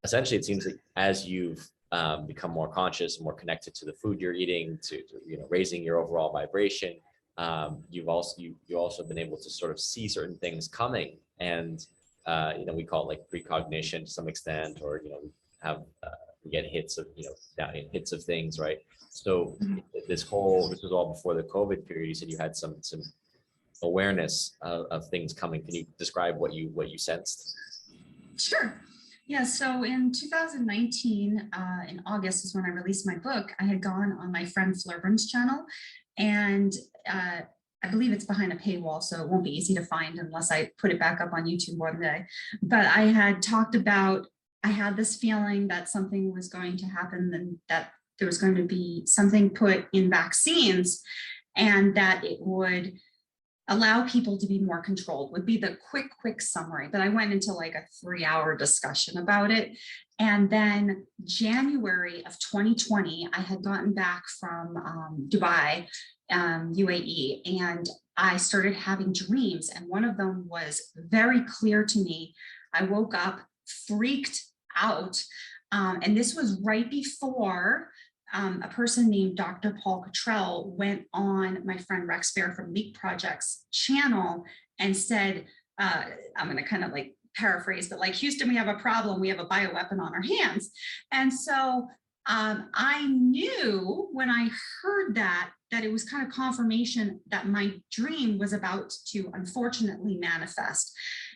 essentially, it seems like as you've become more conscious, more connected to the food you're eating, to raising your overall vibration, you've also been able to sort of see certain things coming, and we call it like precognition to some extent, or we have we get hits of hits of things, right? So this was all before the COVID period. You said you had some awareness of things coming. Can you describe what you sensed? Sure. Yeah, so in 2019, in August is when I released my book. I had gone on my friend Flerburn's channel, and I believe it's behind a paywall, so it won't be easy to find unless I put it back up on YouTube one day. But I had talked about, I had this feeling that something was going to happen, and that there was going to be something put in vaccines, and that it would allow people to be more controlled, would be the quick summary. But I went into like a 3-hour discussion about it. And then January of 2020, I had gotten back from Dubai, UAE, and I started having dreams. And one of them was very clear to me. I woke up freaked out. And this was right before a person named Dr. Paul Cottrell went on my friend Rex Bear from Leak Project's channel and said, I'm going to kind of like paraphrase, but like, Houston, we have a problem. We have a bioweapon on our hands. And so I knew when I heard that it was kind of confirmation that my dream was about to unfortunately manifest.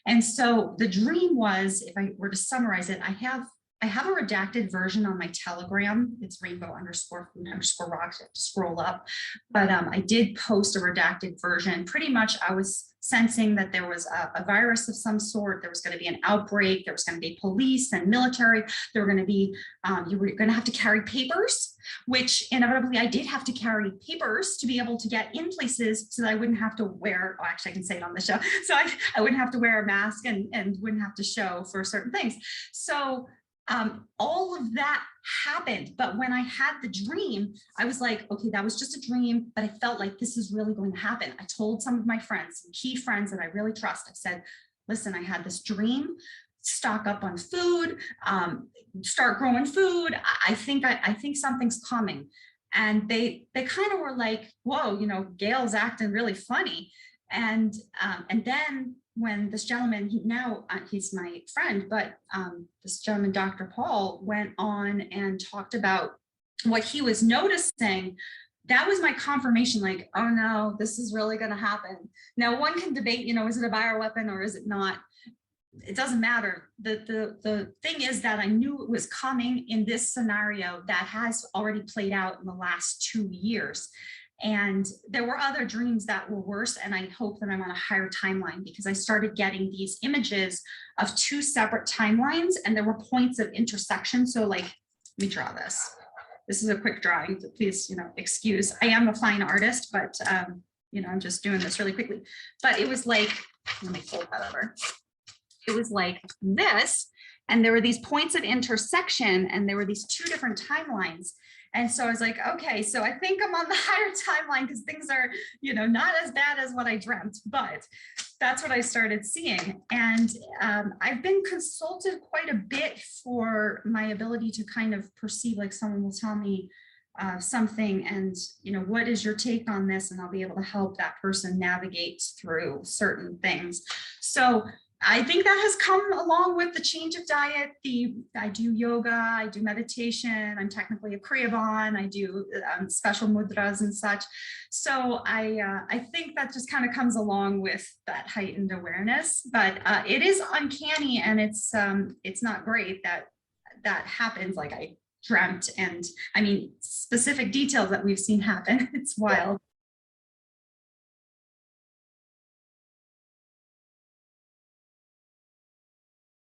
And so the dream was, if I were to summarize it, I have a redacted version on my Telegram. It's rainbow_food_rocks. You have to scroll up. But I did post a redacted version. Pretty much I was sensing that there was a virus of some sort. There was going to be an outbreak. There was going to be police and military. There were going to be, you were going to have to carry papers, which inevitably I did have to carry papers to be able to get in places so that I wouldn't have to wear, oh, actually I can say it on the show. So I wouldn't have to wear a mask and wouldn't have to show for certain things. So all of that happened. But when I had the dream, I was like, okay, that was just a dream, but I felt like this is really going to happen. I told some of my friends, some key friends that I really trust. I said, listen, I had this dream, stock up on food, start growing food. I think something's coming. And they kind of were like, whoa, Gail's acting really funny. And then when this gentleman, he's my friend, but this gentleman, Dr. Paul, went on and talked about what he was noticing, that was my confirmation, like, oh no, this is really going to happen. Now, one can debate, is it a bioweapon or is it not? It doesn't matter. The thing is that I knew it was coming in this scenario that has already played out in the last 2 years. And there were other dreams that were worse, and I hope that I'm on a higher timeline, because I started getting these images of 2 separate timelines, and there were points of intersection. So like, let me draw this. This is a quick drawing, so please, excuse. I am a fine artist, but I'm just doing this really quickly. But it was like, let me fold that over. It was like this, and there were these points of intersection, and there were these 2 different timelines. And so I was like, okay, so I think I'm on the higher timeline, because things are, not as bad as what I dreamt, but that's what I started seeing. And I've been consulted quite a bit for my ability to kind of perceive, like someone will tell me something and, what is your take on this? And I'll be able to help that person navigate through certain things. So I think that has come along with the change of diet. I do yoga, I do meditation, I'm technically a Kriyaban, I do special mudras and such. So I think that just kind of comes along with that heightened awareness, but it is uncanny, and it's not great that happens. Like I dreamt, and I mean, specific details that we've seen happen. It's wild.